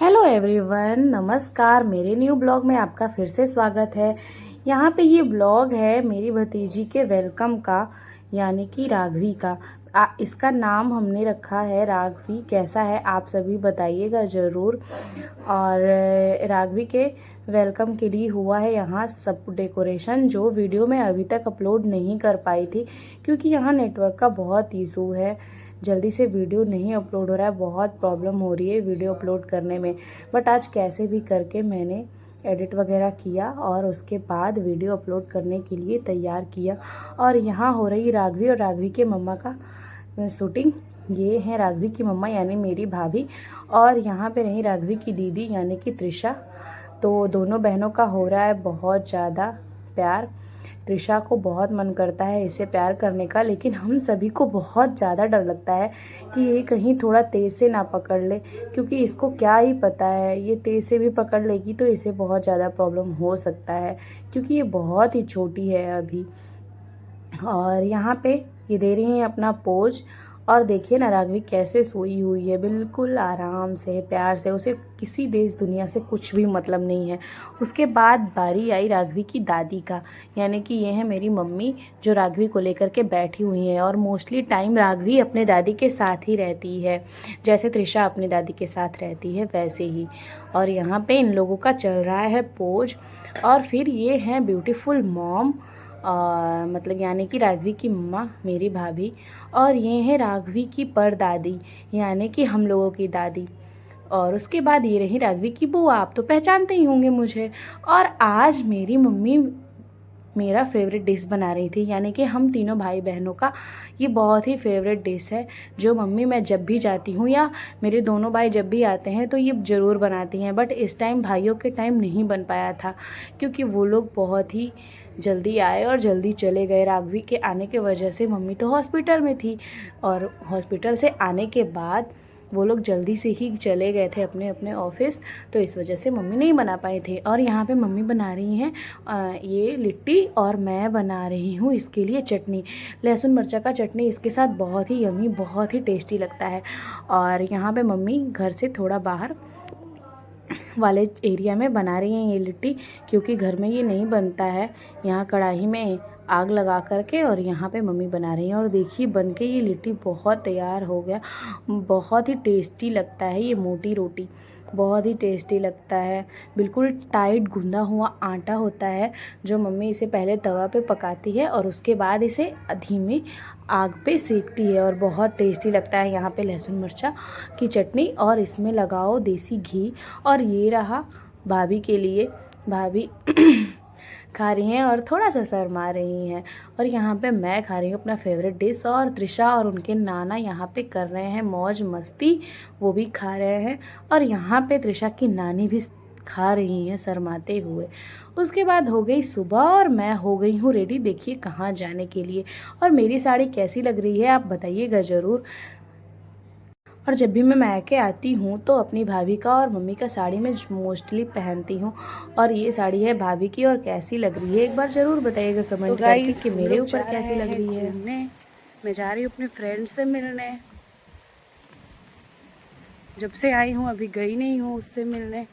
Hello everyone, नमस्कार। मेरे new blog में आपका फिर से स्वागत है। यहाँ पे ये ब्लॉग है मेरी भतीजी के वेलकम का, यानी कि राघवी का। इसका नाम हमने रखा है राघवी। कैसा है आप सभी बताइएगा ज़रूर। और राघवी के वेलकम के लिए हुआ है यहाँ सब डेकोरेशन, जो वीडियो में अभी तक अपलोड नहीं कर पाई थी क्योंकि यहाँ नेटवर्क का बहुत इशू है। जल्दी से वीडियो नहीं अपलोड हो रहा है, बहुत प्रॉब्लम हो रही है वीडियो अपलोड करने में। बट आज कैसे भी करके मैंने एडिट वगैरह किया और उसके बाद वीडियो अपलोड करने के लिए तैयार किया। और यहाँ हो रही राघवी और राघवी के मम्मा का शूटिंग। ये है राघवी की मम्मा यानी मेरी भाभी, और यहाँ पे रही राघवी की दीदी यानी कि त्रिशा। तो दोनों बहनों का हो रहा है बहुत ज़्यादा प्यार। त्रिशा को बहुत मन करता है इसे प्यार करने का, लेकिन हम सभी को बहुत ज़्यादा डर लगता है कि ये कहीं थोड़ा तेज़ से ना पकड़ ले, क्योंकि इसको क्या ही पता है, ये तेज़ से भी पकड़ लेगी तो इसे बहुत ज़्यादा प्रॉब्लम हो सकता है, क्योंकि ये बहुत ही छोटी है अभी। और यहाँ पे ये दे रही हैं अपना पोज। और देखिए ना राघवी कैसे सोई हुई है, बिल्कुल आराम से प्यार से। उसे किसी देश दुनिया से कुछ भी मतलब नहीं है। उसके बाद बारी आई राघवी की दादी का, यानी कि ये है मेरी मम्मी जो राघवी को लेकर के बैठी हुई है। और मोस्टली टाइम राघवी अपने दादी के साथ ही रहती है, जैसे त्रिशा अपनी दादी के साथ रहती है वैसे ही। और यहाँ पे इन लोगों का चल रहा है पोज। और फिर ये है ब्यूटीफुल मॉम, मतलब यानी कि राघवी की मम्मा मेरी भाभी। और ये है राघवी की परदादी यानी कि हम लोगों की दादी। और उसके बाद ये रही राघवी की बुआ, आप तो पहचानते ही होंगे मुझे। और आज मेरी मम्मी मेरा फेवरेट डिश बना रही थी, यानी कि हम तीनों भाई बहनों का ये बहुत ही फेवरेट डिश है, जो मम्मी मैं जब भी जाती हूँ या मेरे दोनों भाई जब भी आते हैं तो ये ज़रूर बनाती हैं। बट इस टाइम भाइयों के टाइम नहीं बन पाया था क्योंकि वो लोग बहुत ही जल्दी आए और जल्दी चले गए। राघवी के आने के वजह से मम्मी तो हॉस्पिटल में थी, और हॉस्पिटल से आने के बाद वो लोग जल्दी से ही चले गए थे अपने अपने ऑफिस, तो इस वजह से मम्मी नहीं बना पाए थे। और यहाँ पे मम्मी बना रही हैं ये लिट्टी, और मैं बना रही हूँ इसके लिए चटनी, लहसुन मिर्चा का चटनी। इसके साथ बहुत ही यमी, बहुत ही टेस्टी लगता है। और यहाँ पे मम्मी घर से थोड़ा बाहर वाले एरिया में बना रही हैं ये लिट्टी, क्योंकि घर में ये नहीं बनता है। यहाँ कढ़ाई में आग लगा करके और यहाँ पे मम्मी बना रही हैं। और देखिए बन के ये लिट्टी बहुत तैयार हो गया। बहुत ही टेस्टी लगता है ये मोटी रोटी, बहुत ही टेस्टी लगता है। बिल्कुल टाइट गूंदा हुआ आटा होता है, जो मम्मी इसे पहले तवा पे पकाती है और उसके बाद इसे धीमी आग पे सेकती है, और बहुत टेस्टी लगता है। यहाँ पे लहसुन मिर्चा की चटनी और इसमें लगाओ देसी घी। और ये रहा भाभी के लिए, भाभी खा रही हैं और थोड़ा सा शर्मा रही हैं। और यहाँ पे मैं खा रही हूँ अपना फेवरेट डिश, और त्रिशा और उनके नाना यहाँ पे कर रहे हैं मौज मस्ती, वो भी खा रहे हैं। और यहाँ पे त्रिशा की नानी भी खा रही हैं शर्माते हुए। उसके बाद हो गई सुबह और मैं हो गई हूँ रेडी, देखिए कहाँ जाने के लिए। और मेरी साड़ी कैसी लग रही है आप बताइएगा ज़रूर। और जब भी मैं मायके आती हूँ तो अपनी भाभी का और मम्मी का साड़ी मैं मोस्टली पहनती हूँ। और ये साड़ी है भाभी की, और कैसी लग रही है एक बार ज़रूर बताइएगा कमेंट करके कि मेरे ऊपर कैसी लग रही है। मैं जा रही हूँ अपने फ्रेंड से मिलने। जब से आई हूँ अभी गई नहीं हूँ उससे मिलने।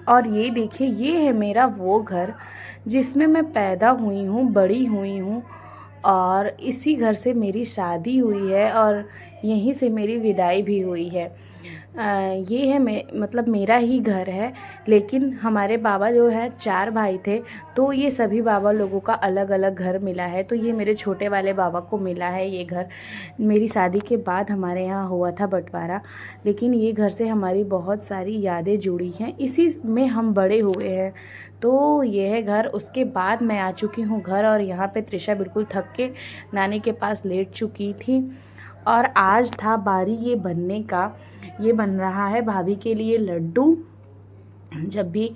और ये देखिए ये है मेरा वो घर जिसमें मैं पैदा हुई हूँ, बड़ी हुई हूँ, और इसी घर से मेरी शादी हुई है और यहीं से मेरी विदाई भी हुई है। ये है मतलब मेरा ही घर है, लेकिन हमारे बाबा जो है 4 भाई थे, तो ये सभी बाबा लोगों का अलग अलग घर मिला है। तो ये मेरे छोटे वाले बाबा को मिला है ये घर। मेरी शादी के बाद हमारे यहाँ हुआ था बंटवारा, लेकिन ये घर से हमारी बहुत सारी यादें जुड़ी हैं, इसी में हम बड़े हुए हैं। तो ये है घर। उसके बाद मैं आ चुकी हूँ घर, और यहाँ पे त्रिशा बिल्कुल थक के नानी के पास लेट चुकी थी। और आज था बारी ये बनने का। ये बन रहा है भाभी के लिए लड्डू। जब भी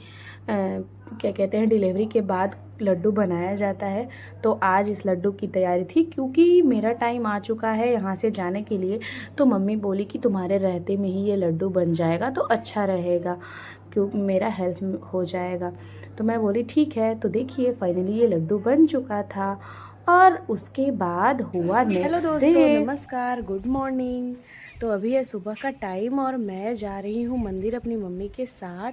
क्या कहते हैं डिलीवरी के बाद लड्डू बनाया जाता है, तो आज इस लड्डू की तैयारी थी। क्योंकि मेरा टाइम आ चुका है यहाँ से जाने के लिए, तो मम्मी बोली कि तुम्हारे रहते में ही ये लड्डू बन जाएगा तो अच्छा रहेगा, क्यों मेरा हेल्प हो जाएगा। तो मैं बोली ठीक है। तो देखिए फाइनली ये लड्डू बन चुका था। और उसके बाद हुआ हेलो नेक्स्ट दोस्तों, डे। नमस्कार, गुड मॉर्निंग। तो अभी है सुबह का टाइम और मैं जा रही हूँ मंदिर अपनी मम्मी के साथ।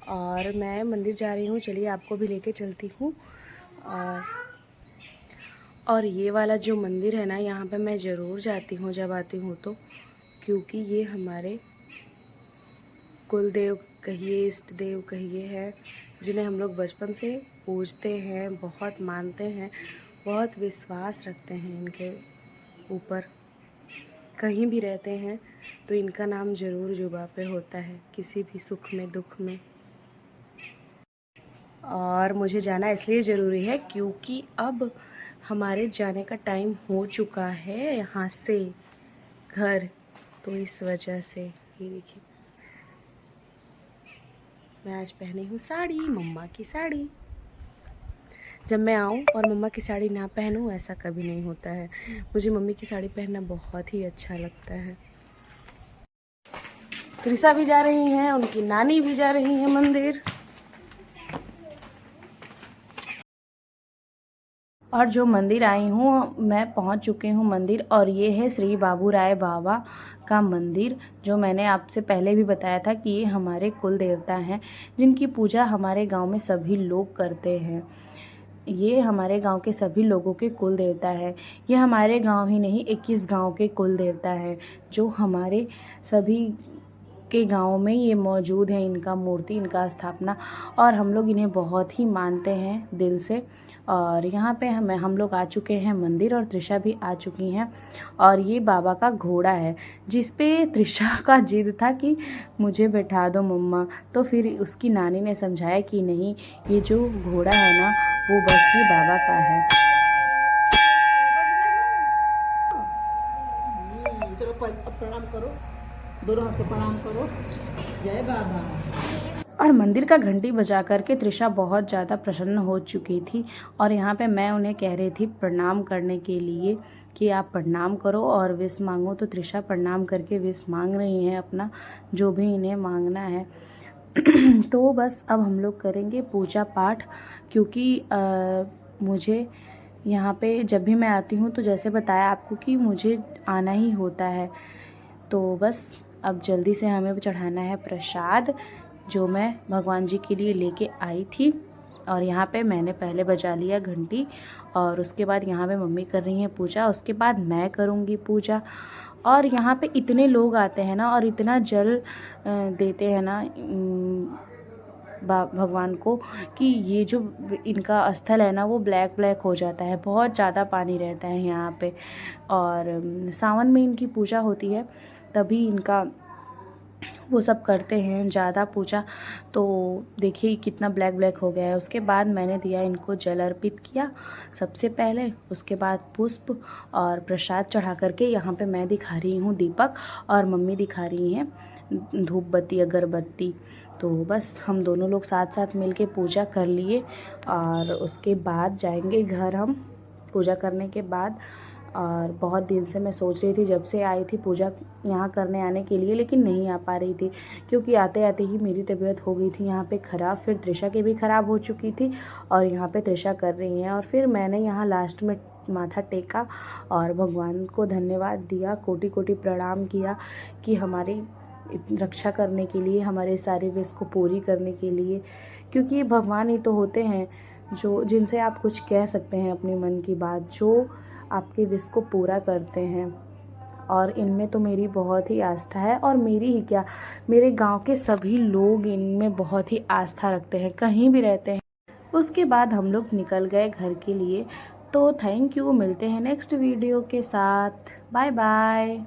और मैं मंदिर जा रही हूँ, चलिए आपको भी लेके चलती हूँ। और ये वाला जो मंदिर है ना, यहाँ पे मैं ज़रूर जाती हूँ जब आती हूँ तो, क्योंकि ये हमारे कुल देव कहिए, इष्ट देव कहिए हैं, जिन्हें हम लोग बचपन से पूजते हैं, बहुत मानते हैं, बहुत विश्वास रखते हैं इनके ऊपर। कहीं भी रहते हैं तो इनका नाम ज़रूर जुबां पे होता है, किसी भी सुख में दुख में। और मुझे जाना इसलिए ज़रूरी है क्योंकि अब हमारे जाने का टाइम हो चुका है यहाँ से घर, तो इस वजह से ये देखिए मैं आज पहनी हूँ साड़ी, मम्मा की साड़ी। जब मैं आऊँ और मम्मा की साड़ी ना पहनूँ, ऐसा कभी नहीं होता है। मुझे मम्मी की साड़ी पहनना बहुत ही अच्छा लगता है। त्रिशा भी जा रही हैं, उनकी नानी भी जा रही हैं मंदिर। और जो मंदिर आई हूँ, मैं पहुँच चुकी हूँ मंदिर, और ये है श्री बाबू राय बाबा का मंदिर, जो मैंने आपसे पहले भी बताया था कि ये हमारे कुल देवता हैं, जिनकी पूजा हमारे गांव में सभी लोग करते हैं। ये हमारे गांव के सभी लोगों के कुल देवता है। ये हमारे गांव ही नहीं, 21 गांव के कुल देवता है, जो हमारे सभी के गांव में ये मौजूद है, इनका मूर्ति, इनका स्थापना। और हम लोग इन्हें बहुत ही मानते हैं दिल से। और यहाँ पे हम लोग आ चुके हैं मंदिर, और त्रिशा भी आ चुकी हैं। और ये बाबा का घोड़ा है, जिस पे त्रिशा का जिद था कि मुझे बैठा दो मम्मा। तो फिर उसकी नानी ने समझाया कि नहीं, ये जो घोड़ा है ना, वो बस ये बाबा का है। चलो प्रणाम करो, दोनों हाथ से प्रणाम करो। जय बाबा। और मंदिर का घंटी बजा करके त्रिशा बहुत ज़्यादा प्रसन्न हो चुकी थी। और यहाँ पे मैं उन्हें कह रही थी प्रणाम करने के लिए कि आप प्रणाम करो और विश मांगो। तो त्रिशा प्रणाम करके विश मांग रही हैं अपना, जो भी इन्हें मांगना है। तो बस अब हम लोग करेंगे पूजा पाठ, क्योंकि मुझे यहाँ पे जब भी मैं आती हूँ तो जैसे बताया आपको कि मुझे आना ही होता है। तो बस अब जल्दी से हमें चढ़ाना है प्रसाद, जो मैं भगवान जी के लिए लेके आई थी। और यहाँ पे मैंने पहले बजा लिया घंटी, और उसके बाद यहाँ पे मम्मी कर रही हैं पूजा, उसके बाद मैं करूँगी पूजा। और यहाँ पे इतने लोग आते हैं ना, और इतना जल देते हैं ना भगवान को, कि ये जो इनका स्थल है ना, वो ब्लैक ब्लैक हो जाता है। बहुत ज़्यादा पानी रहता है यहाँ पे। और सावन में इनकी पूजा होती है, तभी इनका वो सब करते हैं ज़्यादा पूजा। तो देखिए कितना ब्लैक ब्लैक हो गया है। उसके बाद मैंने दिया इनको जल अर्पित किया सबसे पहले, उसके बाद पुष्प और प्रसाद चढ़ा करके यहाँ पे मैं दिखा रही हूँ दीपक, और मम्मी दिखा रही हैं धूप बत्ती अगरबत्ती। तो बस हम दोनों लोग साथ साथ मिलके पूजा कर लिए, और उसके बाद जाएंगे घर हम पूजा करने के बाद। और बहुत दिन से मैं सोच रही थी, जब से आई थी पूजा यहाँ करने आने के लिए, लेकिन नहीं आ पा रही थी, क्योंकि आते आते ही मेरी तबीयत हो गई थी यहाँ पे ख़राब। फिर त्रिशा की भी ख़राब हो चुकी थी, और यहाँ पे त्रिशा कर रही हैं। और फिर मैंने यहाँ लास्ट में माथा टेका और भगवान को धन्यवाद दिया, कोटि कोटि प्रणाम किया कि हमारी रक्षा करने के लिए, हमारे सारे विश को पूरी करने के लिए। क्योंकि ये भगवान ही तो होते हैं जो, जिनसे आप कुछ कह सकते हैं अपने मन की बात, जो आपके विश को पूरा करते हैं। और इनमें तो मेरी बहुत ही आस्था है, और मेरी ही क्या, मेरे गांव के सभी लोग इनमें बहुत ही आस्था रखते हैं, कहीं भी रहते हैं। उसके बाद हम लोग निकल गए घर के लिए। तो थैंक यू, मिलते हैं नेक्स्ट वीडियो के साथ। Bye bye.